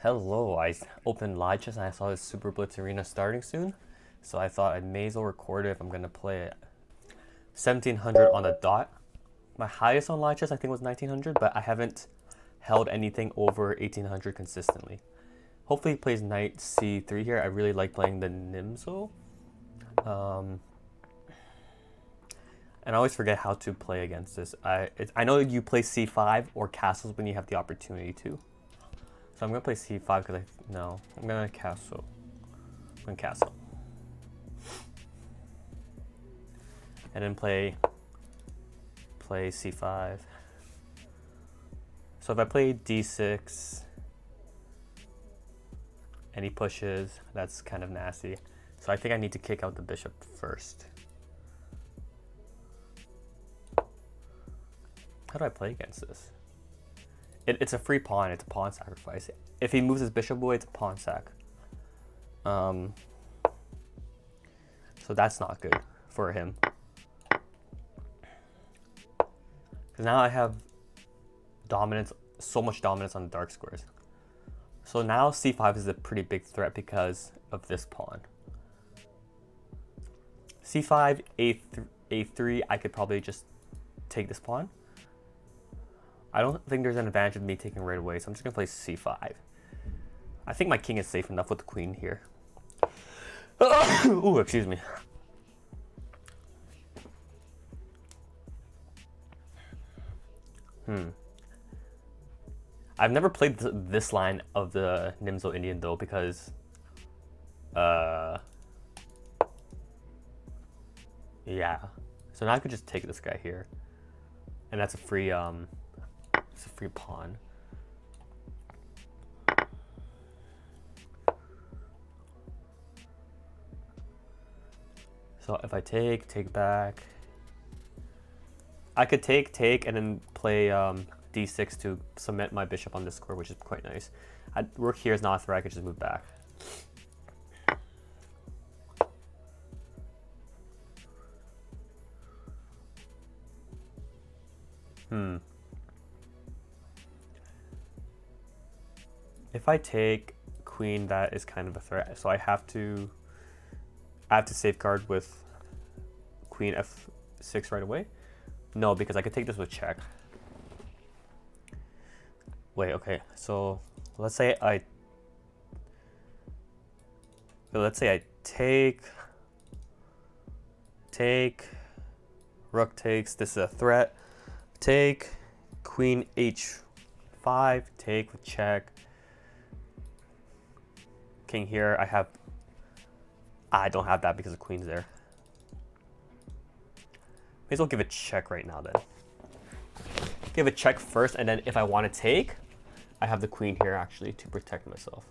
Hello, I opened Lichess and I saw this SuperBlitz arena starting soon, so I thought I may as well record it if I'm gonna play it. 1700 on the dot. My highest on Lichess I think was 1900, but I haven't held anything over 1800 consistently. Hopefully he plays knight c3 here. I really like playing the Nimzo. And I always forget how to play against this. I know you play c5 or castles when you have the opportunity to. So I'm gonna play c5 because I'm gonna castle. I'm gonna castle. And then play c5. So if I play d6 and he pushes, that's kind of nasty. So I think I need to kick out the bishop first. How do I play against this? It's a free pawn, it's a pawn sacrifice. If he moves his bishop away, it's a pawn sac. So that's not good for him. Because now I have dominance, so much dominance on the dark squares. So now c5 is a pretty big threat because of this pawn. c5, a3, I could probably just take this pawn. I don't think there's an advantage of me taking right away, so I'm just gonna play c5. I think my king is safe enough with the queen here. Ooh, excuse me. I've never played this line of the Nimzo Indian though, because yeah. So now I could just take this guy here, and that's a free it's a free pawn. So if I take back, I could take, and then play d6 to cement my bishop on this square, which is quite nice. Rook here is not a threat, I could just move back. If I take queen, that is kind of a threat. So I have to safeguard with queen f6 right away. No, because I could take this with check. Wait, okay. So let's say I take, rook takes, this is a threat. Take, queen h5, take with check. King here, I don't have that because the queen's there. May as well give a check right now then. Give a check first, and then if I want to take, I have the queen here actually to protect myself.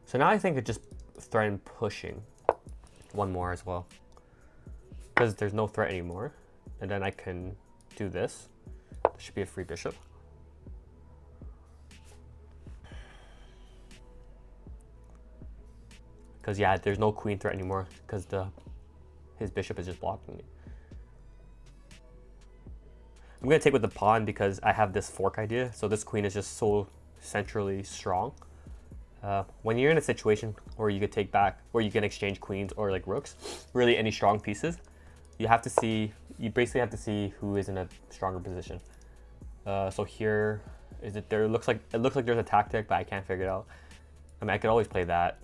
So now I think I just threaten pushing one more as well, because there's no threat anymore. And then I can do this. There should be a free bishop. Because yeah, there's no queen threat anymore because his bishop is just blocking it. I'm going to take with the pawn because I have this fork idea. So this queen is just so centrally strong. When you're in a situation where you could take back, where you can exchange queens or like rooks, really any strong pieces, you basically have to see who is in a stronger position. So here, it looks like there's a tactic, but I can't figure it out. I mean, I could always play that.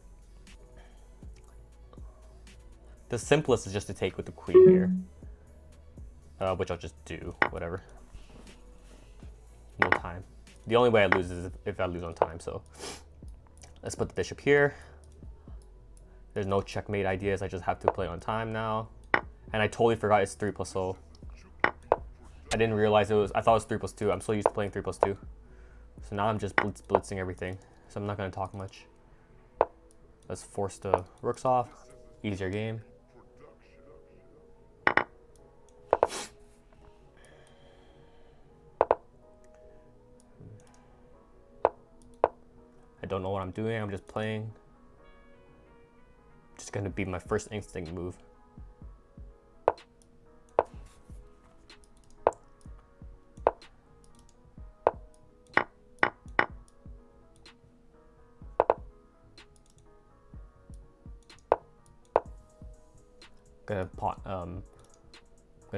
The simplest is just to take with the queen here, which I'll just do, whatever. No time. The only way I lose is if I lose on time, so let's put the bishop here. There's no checkmate ideas, I just have to play on time now. And I totally forgot it's 3+0. I didn't realize I thought it was 3+2. I'm so used to playing 3+2. So now I'm just blitzing everything, so I'm not gonna talk much. Let's force the rooks off, easier game. I don't know what I'm doing, I'm just playing. Just gonna be my first instinct move. gonna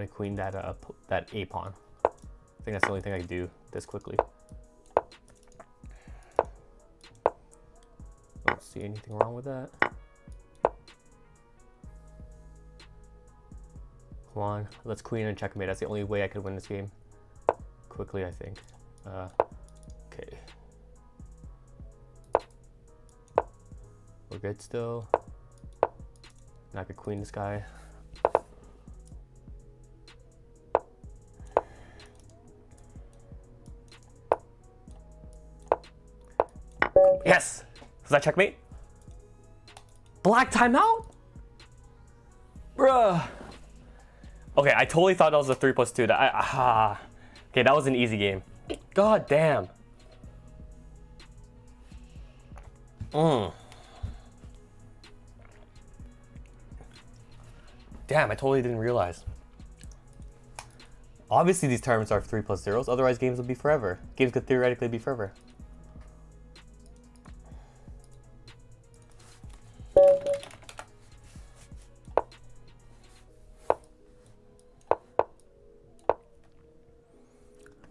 queen that that a pawn. I think that's the only thing I can do this quickly. Don't see anything wrong with that. Come on, let's queen and checkmate. That's the only way I could win this game quickly, I think. Okay. We're good still. Now I could queen this guy. Yes! Is that checkmate? Black timeout? Bruh. Okay, I totally thought that was a 3+2. Okay, that was an easy game. God damn. Damn, I totally didn't realize. Obviously these tournaments are 3+0s, otherwise games would be forever. Games could theoretically be forever.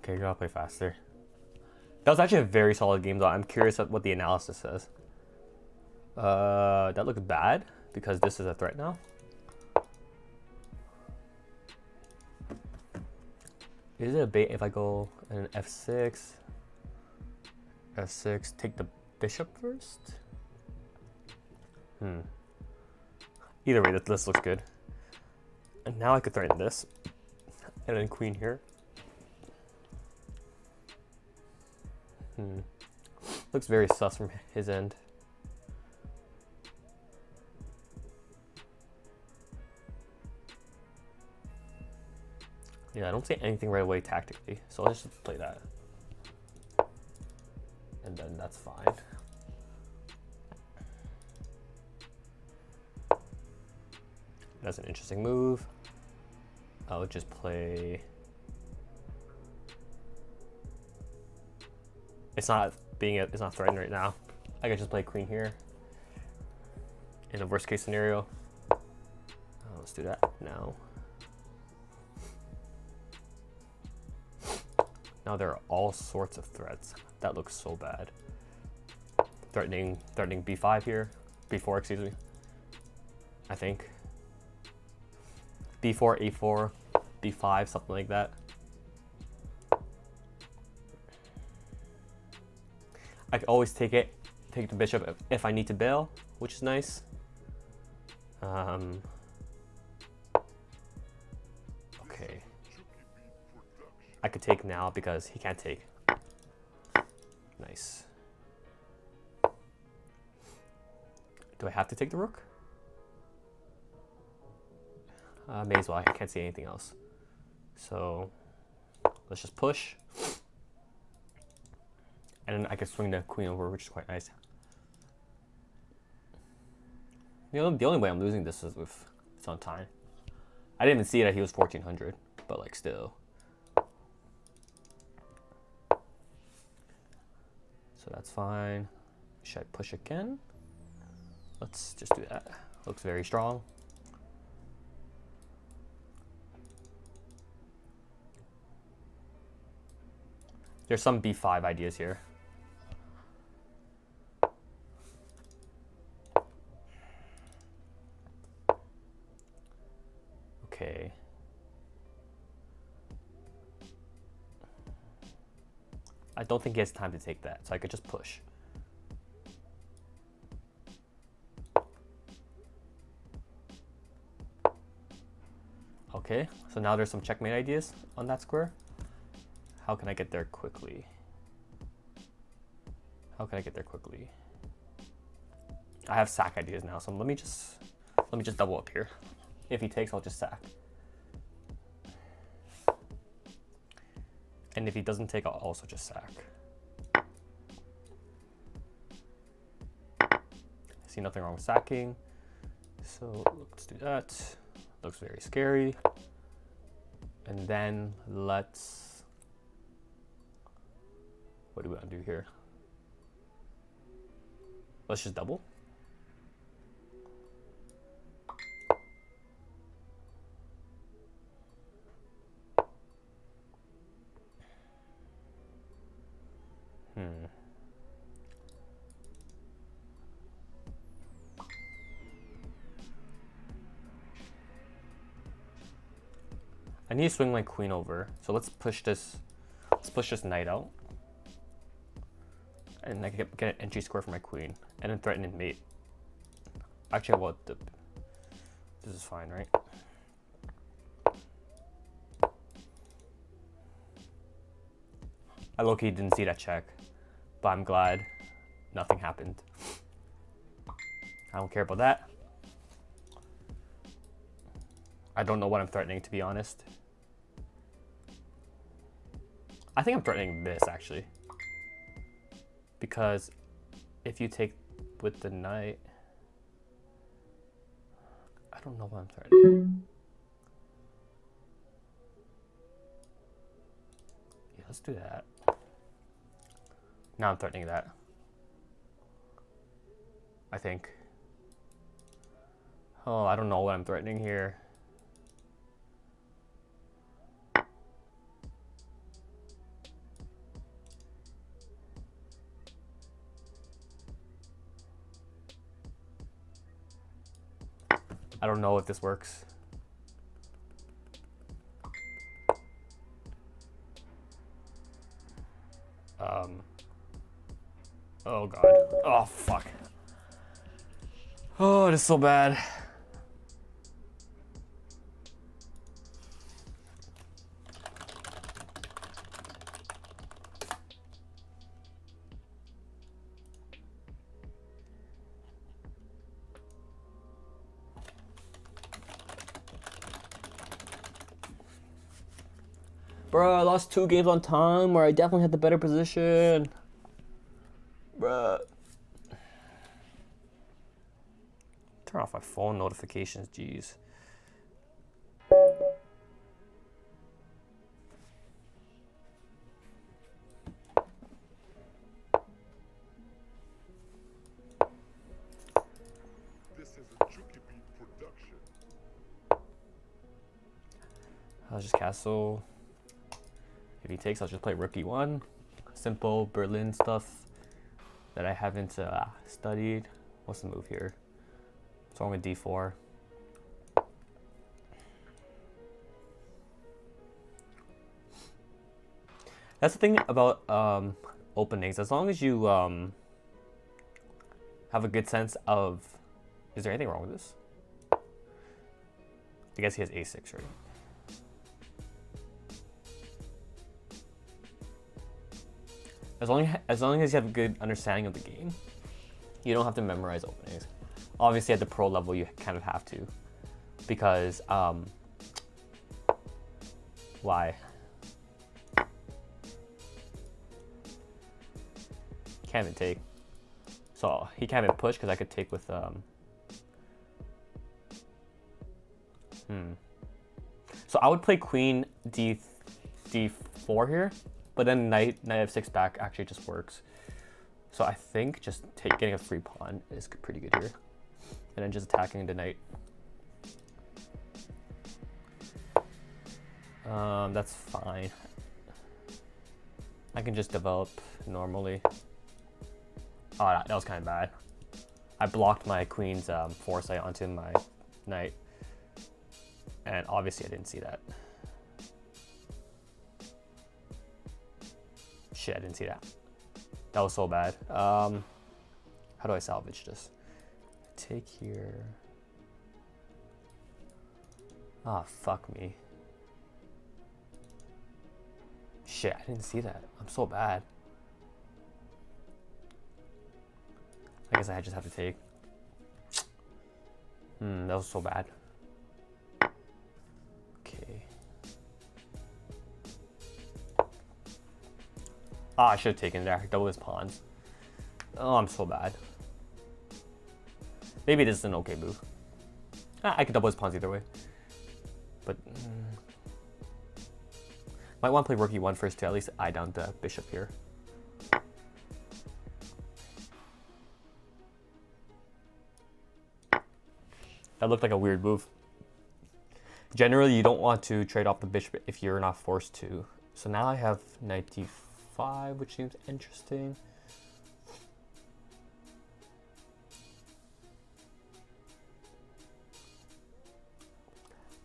Okay, you gotta play faster. That was actually a very solid game though. I'm curious at what the analysis says. That looks bad because this is a threat now. Is it a bait if I go an f6, f6, take the bishop first? Either way, this looks good. And now I could threaten this, and then queen here. Looks very sus from his end. Yeah, I don't see anything right away tactically, so let's just play that. And then that's fine. That's an interesting move. I would just play... It's not threatened right now. I could just play queen here. In a worst case scenario. Let's do that now. Now there are all sorts of threats. That looks so bad. Threatening b5 here. b4, excuse me. I think. b4, a4, b5, something like that. I can always take the bishop if I need to bail, which is nice. Okay. I could take now because he can't take. Nice. Do I have to take the rook? May as well. I can't see anything else. So let's just push. And then I can swing the queen over, which is quite nice. The only way I'm losing this is if it's on time. I didn't even see that he was 1400, but like still. So that's fine. Should I push again? Let's just do that. Looks very strong. There's some b5 ideas here. Okay. I don't think he has time to take that, so I could just push. Okay, so now there's some checkmate ideas on that square. How can I get there quickly? How can I get there quickly? I have sack ideas now, so let me just double up here. If he takes, I'll just sack. And if he doesn't take, I'll also just sack. I see nothing wrong with sacking. So let's do that. Looks very scary. And then let's... What do we want to do here? Let's just double. I need to swing my queen over. So let's push this. Let's push this knight out. And I can get an entry square for my queen. And then threaten and mate. Actually, well, this is fine, right? I low-key didn't see that check. But I'm glad nothing happened. I don't care about that. I don't know what I'm threatening, to be honest. I think I'm threatening this, actually. Because if you take with the knight... I don't know what I'm threatening. Yeah, let's do that. Now I'm threatening that. I think. Oh, I don't know what I'm threatening here. I don't know if this works. Oh god. Oh fuck. Oh, it is so bad. Bro, I lost 2 games on time where I definitely had the better position. Bruh. Turn off my phone notifications, jeez. This is a Juki Beat production. I'll just castle. If he takes, I'll just play rook e1. Simple Berlin stuff that I haven't studied. What's the move here? So I'm going d4. That's the thing about openings. As long as you have a good sense of... Is there anything wrong with this? I guess he has a6, right? As long as you have a good understanding of the game, you don't have to memorize openings. Obviously, at the pro level, you kind of have to, because why? Can't even take. So he can't even push because I could take with So I would play queen d4 here. But then knight f6 back actually just works. So I think just getting a free pawn is pretty good here. And then just attacking the knight. That's fine. I can just develop normally. Oh, that was kind of bad. I blocked my queen's foresight onto my knight. And obviously I didn't see that. Shit, I didn't see that. That was so bad. How do I salvage this? Take here. Ah, fuck me. Shit, I didn't see that. I'm so bad. I guess I just have to take. That was so bad. Okay. Ah, I should have taken there. Double his pawns. Oh, I'm so bad. Maybe this is an okay move. I could double his pawns either way. But might want to play rook e1 first to at least eye down the bishop here. That looked like a weird move. Generally, you don't want to trade off the bishop if you're not forced to. So now I have knight d4. e5, which seems interesting.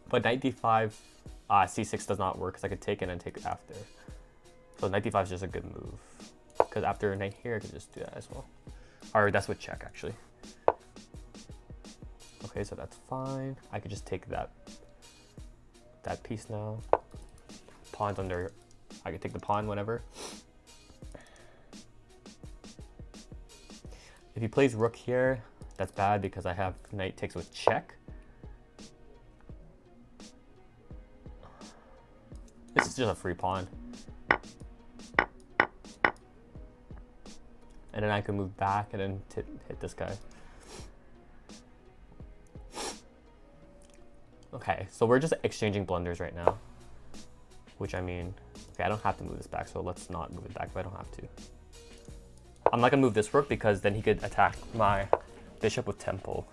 But knight d5, c6 does not work because I could take it and take it after. So knight d5 is just a good move. Because after knight here, I could just do that as well. Or that's with check, actually. Okay, so that's fine. I could just take that piece now. Pawn's under, I could take the pawn whenever. If he plays rook here, that's bad because I have knight takes with check. This is just a free pawn. And then I can move back and then hit this guy. Okay, so we're just exchanging blunders right now. Which I mean, okay, I don't have to move this back, so let's not move it back if I don't have to. I'm not gonna move this rook because then he could attack my bishop with tempo.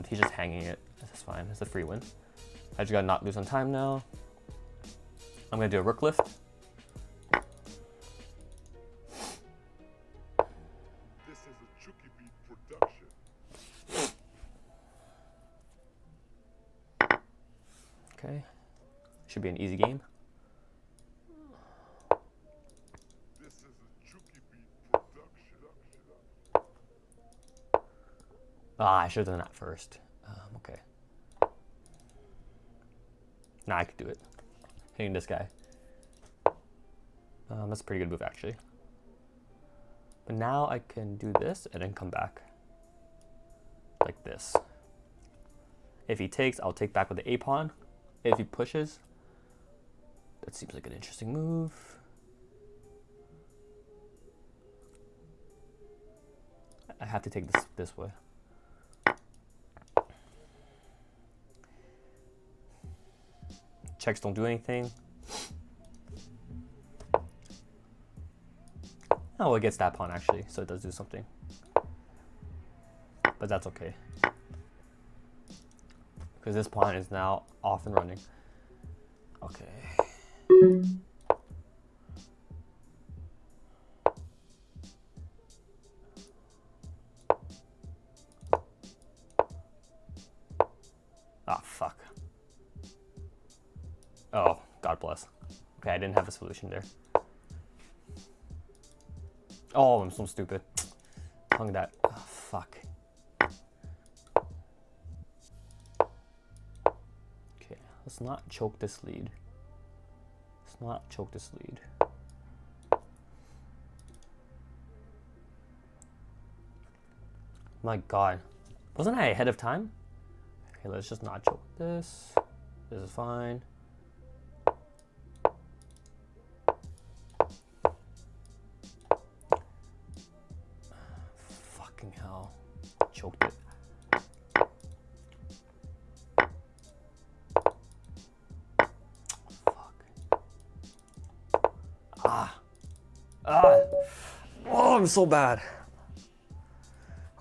He's just hanging it. That's fine. It's a free win. I just gotta not lose on time now. I'm gonna do a rook lift. This is a Chucky Beat production. Okay. Should be an easy game. This is a Chucky Beat production. I should have done that first. Okay. Nah, I could do it. Hitting this guy. That's a pretty good move, actually. But now I can do this and then come back. Like this. If he takes, I'll take back with the a-pawn. If he pushes, that seems like an interesting move. I have to take this way. Checks don't do anything. Oh, well, it gets that pawn actually, so it does do something. But that's okay. Because this pawn is now off and running. Okay. Ah, fuck. Oh, God bless. Okay, I didn't have a solution there. Oh, I'm so stupid. Hung that. Oh, fuck. Okay, let's not choke this lead. Let's not choke this lead. My God. Wasn't I ahead of time? Okay, let's just not choke this. This is fine. Fucking hell. Choked it. Fuck. Oh, I'm so bad.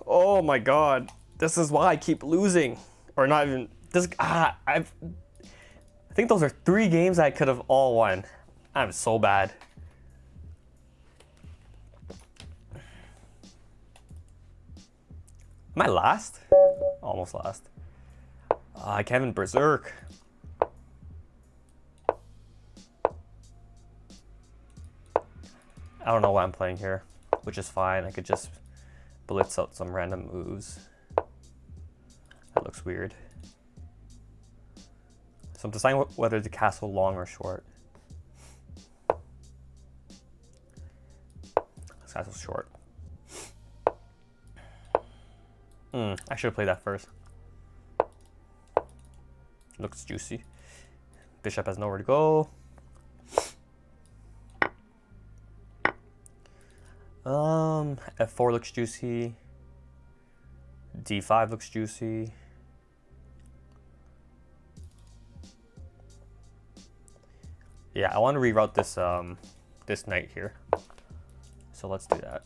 Oh my God. This is why I keep losing. Or not even this. I think those are 3 games I could have all won. I'm so bad. Am I last? Almost last. Kevin Berserk. I don't know why I'm playing here, which is fine. I could just blitz out some random moves. That looks weird. So I'm deciding whether to castle long or short. Let's castle short. I should have played that first. Looks juicy. Bishop has nowhere to go. F4 looks juicy. D5 looks juicy. Yeah, I want to reroute this this knight here. So let's do that.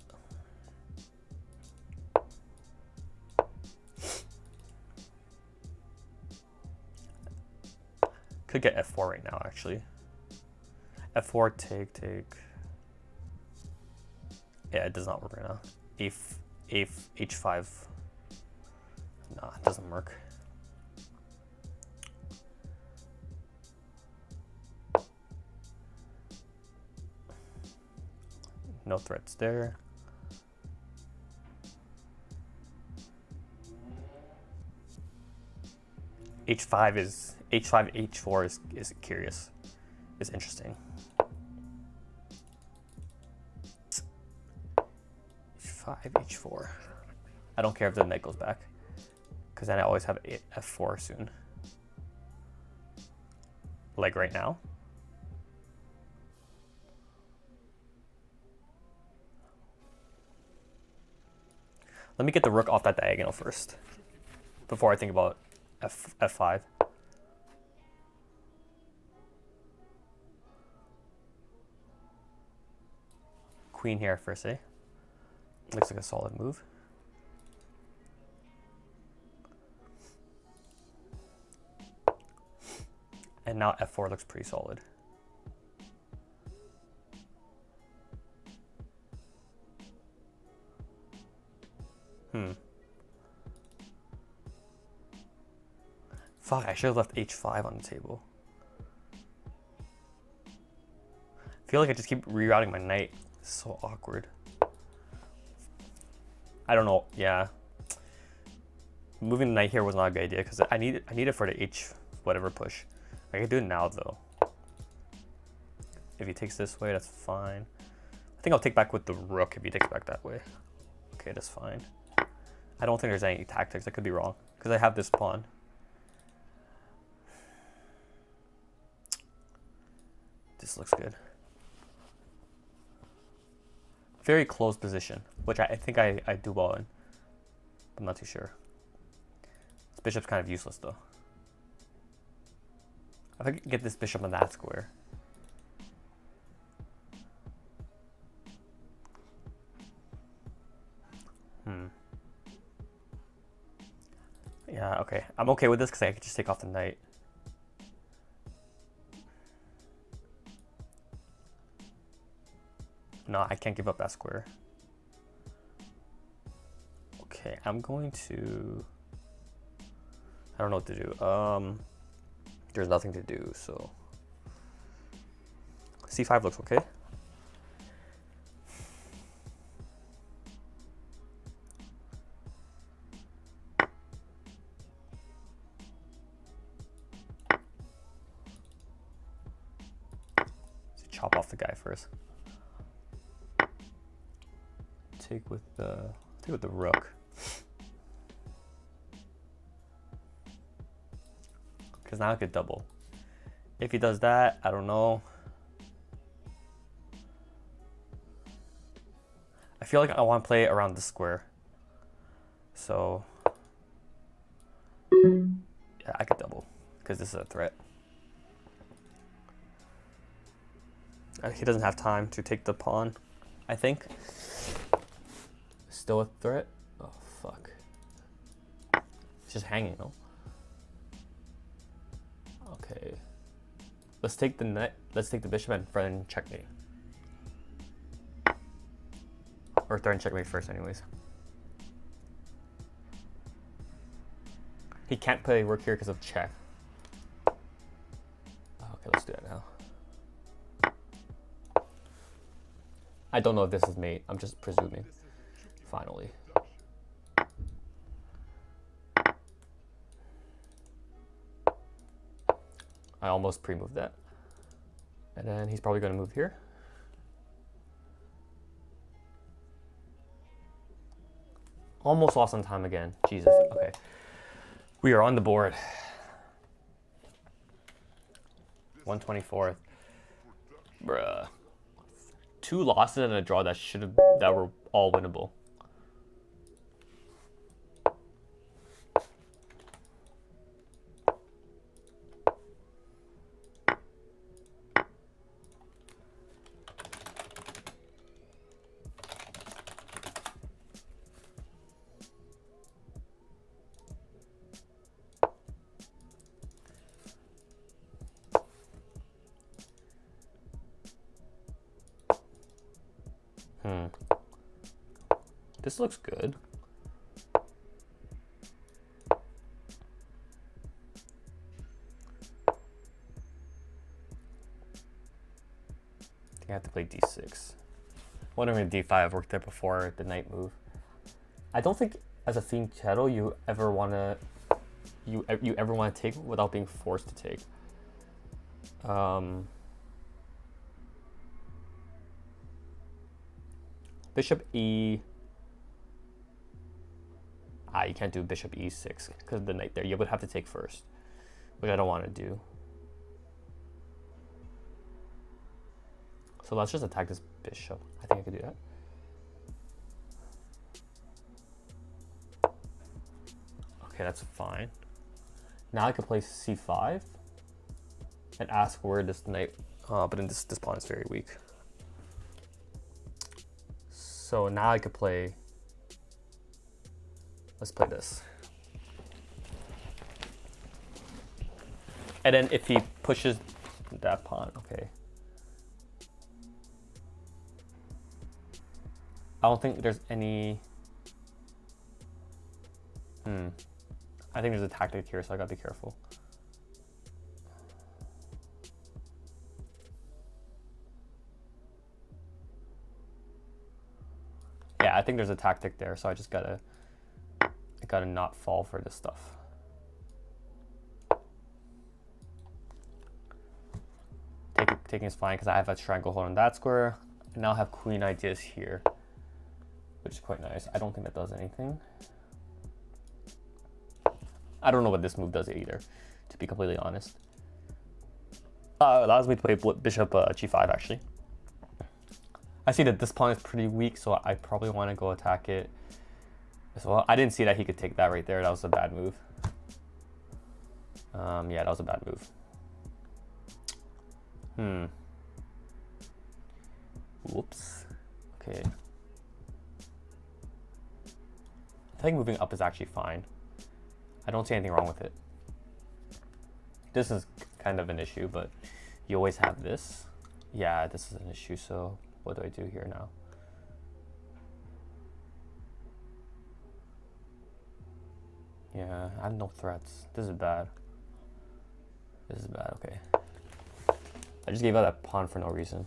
Could get F4 right now, actually. F4, take. Yeah, it does not work right now. H5. Nah, it doesn't work. No threats there. H5 is H5 H4 is curious. Is interesting. H5 H4. I don't care if the knight goes back, because then I always have F4 soon. Like right now. Let me get the rook off that diagonal first, before I think about F5. Queen here first, eh? Looks like a solid move. And now F4 looks pretty solid. Fuck, I should have left H5 on the table. I feel like I just keep rerouting my knight. It's so awkward. I don't know, yeah. Moving the knight here was not a good idea because I need it for the H whatever push. I can do it now though. If he takes this way, that's fine. I think I'll take back with the rook if he takes back that way. Okay, that's fine. I don't think there's any tactics. I could be wrong because I have this pawn. This looks good. Very close position, which I think I do well in. I'm not too sure. This bishop's kind of useless though. If I could get this bishop on that square. Yeah, okay. I'm okay with this because I could just take off the knight. No, I can't give up that square. Okay, I'm going to... I don't know what to do. There's nothing to do, so... C5 looks okay. Let's chop off the guy first. Take with the rook. Because now I could double. If he does that, I don't know. I feel like I want to play around the square. So yeah, I could double because this is a threat. He doesn't have time to take the pawn, I think. Still a threat? Oh, fuck. It's just hanging, no? Okay. Let's take the knight. Let's take the bishop and threaten checkmate. Or threaten checkmate first, anyways. He can't play rook here because of check. Okay, let's do that now. I don't know if this is mate. I'm just presuming. Finally. I almost pre-moved that. And then he's probably going to move here. Almost lost on time again. Jesus. Okay. We are on the board. 124th. Bruh. 2 losses and a draw that were all winnable. This looks good. I have to play d6. Wondering if d5. I've worked there before the knight move. I don't think as a fianchetto you ever wanna take without being forced to take. Bishop e. You can't do bishop e6 because of the knight there. You would have to take first, which I don't want to do. So let's just attack this bishop. I think I could do that. Okay, that's fine. Now I could play c5 and ask where this knight, but then this pawn is very weak. So now I could play, let's play this. And then if he pushes that pawn, okay. I don't think there's any, I think there's a tactic here, so I gotta be careful. Yeah, I think there's a tactic there, so I just gotta not fall for this stuff. Taking is fine because I have a stranglehold on that square. I now have queen ideas here, which is quite nice. I don't think that does anything. I don't know what this move does either, to be completely honest. Allows me to play bishop g5 actually. I see that this pawn is pretty weak, so I probably want to go attack it as well. I didn't see that he could take that right there. That was a bad move. Yeah, that was a bad move. Whoops. Okay. I think moving up is actually fine. I don't see anything wrong with it. This is kind of an issue, but you always have this. Yeah, this is an issue, so what do I do here now? Yeah, I have no threats. This is bad. This is bad, okay. I just gave out that pawn for no reason.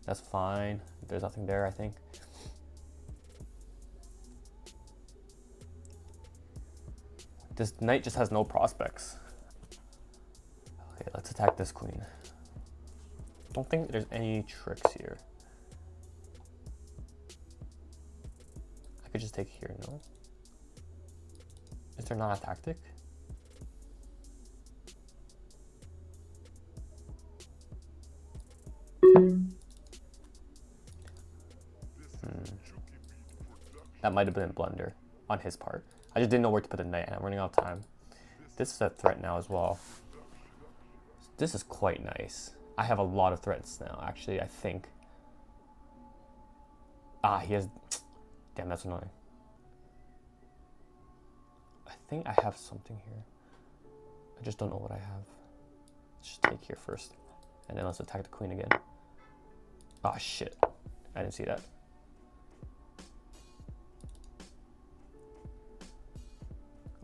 That's fine. There's nothing there, I think. This knight just has no prospects. Okay, let's attack this queen. Don't think there's any tricks here. I could just take here, no? Is there not a tactic? That might have been a blunder on his part. I just didn't know where to put the knight, and I'm running out of time. This is a threat now as well. This is quite nice. I have a lot of threats now, actually, I think. He has... Damn, that's annoying. I think I have something here. I just don't know what I have. Let's just take here first. And then let's attack the queen again. Shit. I didn't see that.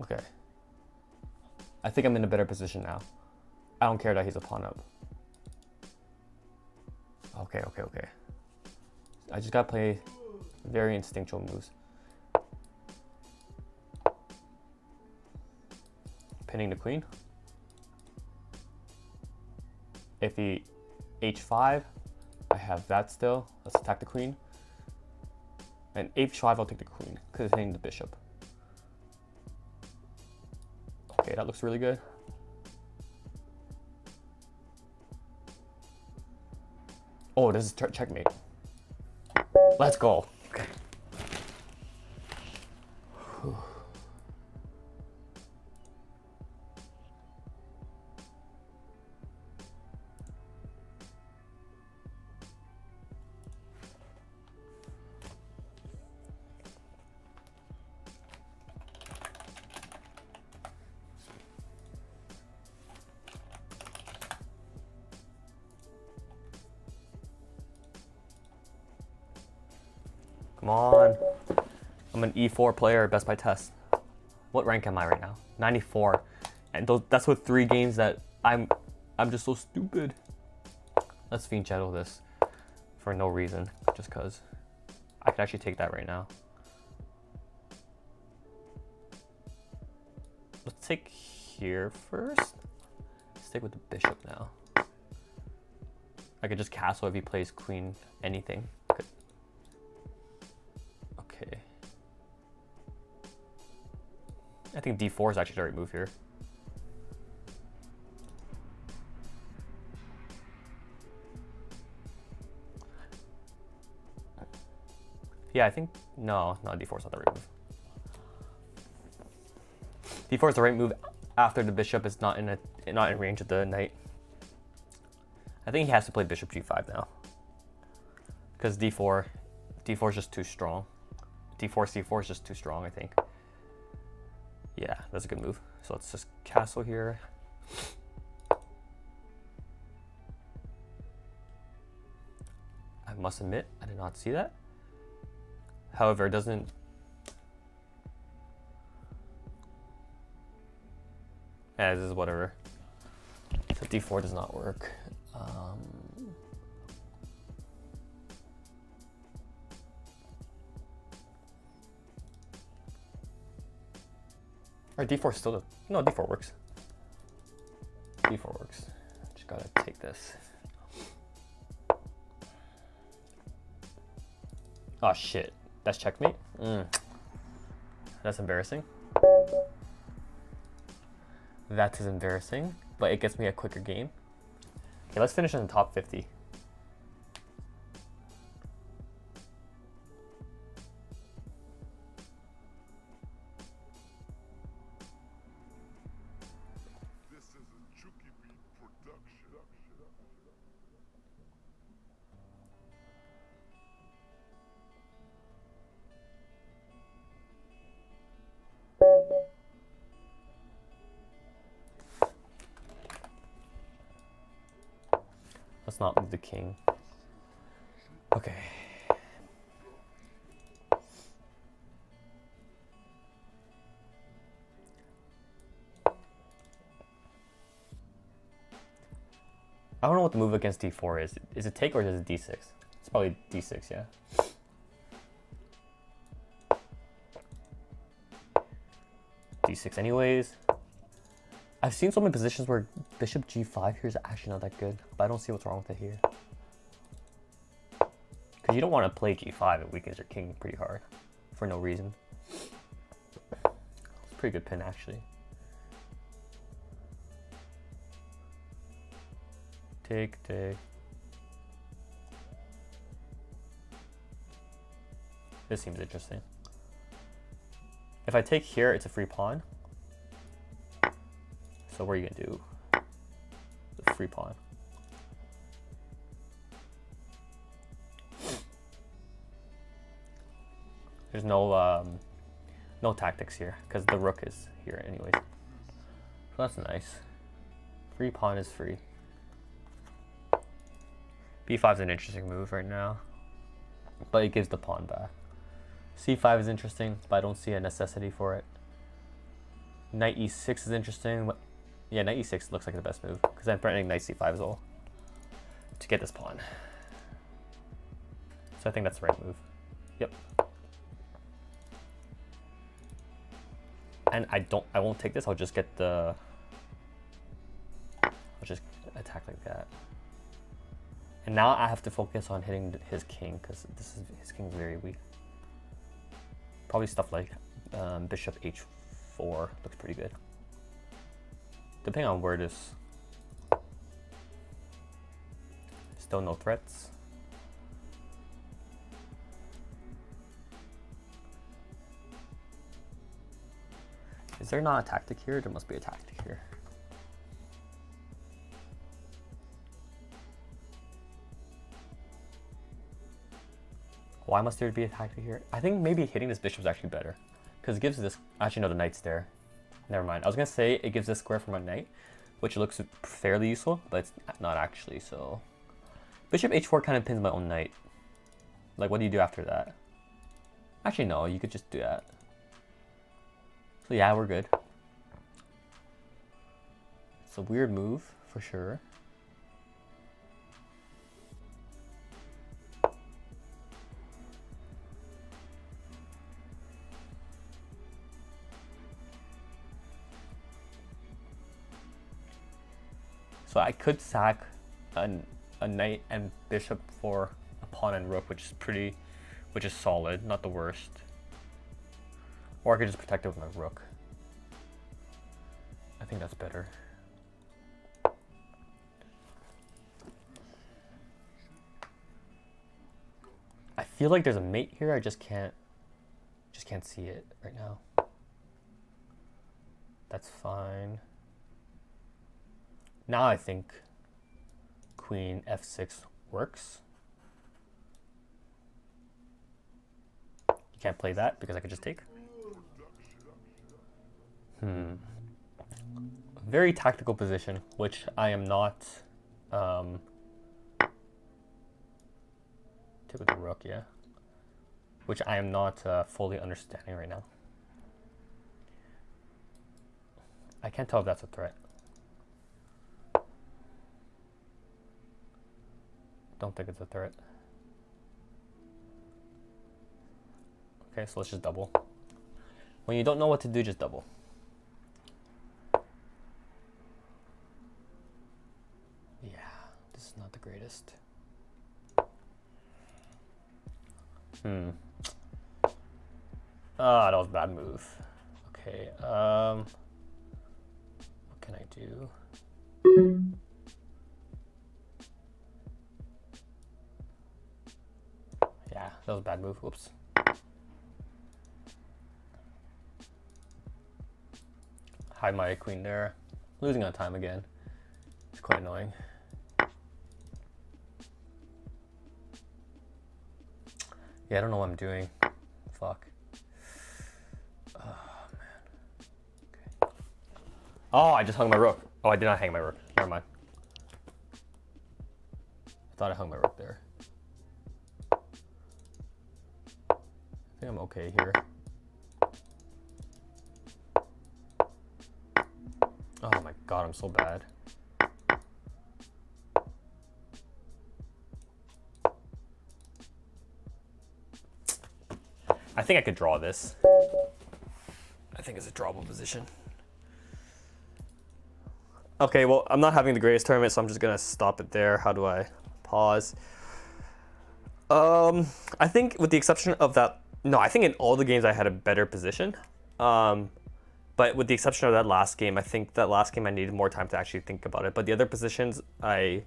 Okay. I think I'm in a better position now. I don't care that he's a pawn up. Okay. I just gotta play very instinctual moves. Pinning the queen. If he h5, I have that still. Let's attack the queen. And h5, I'll take the queen because it's hitting the bishop. Okay, that looks really good. Oh, this is checkmate. Let's go. Okay. Come on. I'm an E4 player, best by test. What rank am I right now? 94. And that's with 3 games that I'm just so stupid. Let's Fiend Shadow this for no reason, just cause I could actually take that right now. Let's take here first. Stick with the bishop now. I could just castle if he plays queen anything. Good. Okay. I think d4 is actually the right move here. Yeah, I think no, d4 is not the right move. d4 is the right move after the bishop is not in range of the knight. I think he has to play bishop g5 now, because d4 is just too strong. d4 c4 is just too strong, I think. Yeah, that's a good move. So let's just castle here. I must admit, I did not see that. However, it doesn't. Yeah, this is whatever. So d4 does not work. Or d4 still does. No, d4 works. d4 works. Just gotta take this. Oh shit, that's checkmate? That's embarrassing. That is embarrassing, but it gets me a quicker game. Okay, let's finish in the top 50. This is a Chucky Beat production. Let's not move the king. Okay. I don't know what the move against d4 is. Is it take or is it d6? It's probably d6, yeah. d6 anyways. I've seen so many positions where bishop g5 here is actually not that good, but I don't see what's wrong with it here. Because you don't want to play g5, it weakens your king pretty hard for no reason. It's a pretty good pin actually. Take. This seems interesting. If I take here, it's a free pawn. So what are you gonna do? The free pawn. There's no tactics here because the rook is here anyways. So that's nice. Free pawn is free. b5 is an interesting move right now, but it gives the pawn back. c5 is interesting, but I don't see a necessity for it. Knight e6 is interesting, but yeah, knight e6 looks like the best move because I'm threatening knight c5 as well to get this pawn. So I think that's the right move. Yep. And I won't take this. I'll just get the. I'll just attack like that. And now I have to focus on hitting his king because his king's very weak. Probably stuff like bishop h4 looks pretty good. Depending on where this. Still no threats. Is there not a tactic here? There must be a tactic here. Why must there be a tactic here? I think maybe hitting this bishop is actually better because it gives this. Actually, no, the knight's there. Never mind. I was gonna say it gives this square for my knight, which looks fairly useful, but it's not actually. So, bishop h4 kind of pins my own knight. Like, what do you do after that? Actually, no, you could just do that. So yeah, we're good. It's a weird move, for sure. So I could sack a knight and bishop for a pawn and rook, which is solid, not the worst. Or I could just protect it with my rook. I think that's better. I feel like there's a mate here. I just can't see it right now. That's fine. Now I think queen f6 works. You can't play that because I could just take. Very tactical position, which I am not. Take with the rook, yeah. Which I am not fully understanding right now. I can't tell if that's a threat. Don't think it's a threat. Okay, so let's just double. When you don't know what to do, just double. Yeah, this is not the greatest. Ah, that was a bad move. Okay, what can I do? Yeah, that was a bad move. Whoops. Hide my queen there. Losing on time again. It's quite annoying. Yeah, I don't know what I'm doing. Fuck. Oh, man. Okay. Oh, I just hung my rook. Oh, I did not hang my rook. Never mind. I thought I hung my rook there. I think I'm okay here. Oh my god, I'm so bad. I think I could draw this. I think it's a drawable position. Okay, well, I'm not having the greatest tournament, so I'm just gonna stop it there. How do I pause? I think with the exception of that, no, I think in all the games I had a better position. But with the exception of that last game, I think that last game I needed more time to actually think about it. But the other positions, I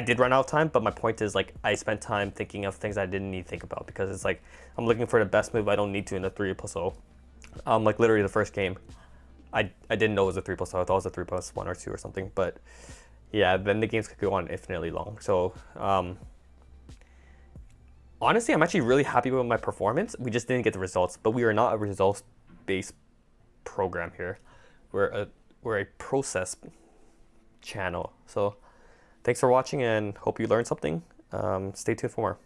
did run out of time, but my point is, like, I spent time thinking of things I didn't need to think about, because it's like I'm looking for the best move I don't need to in a 3+0. Like literally the first game, I didn't know it was a 3+0. I thought it was a 3+1 or 2 or something. But yeah, then the games could go on infinitely long. So honestly, I'm actually really happy with my performance. We just didn't get the results, but we are not a results-based program here. We're a process channel. So thanks for watching and hope you learned something. Stay tuned for more.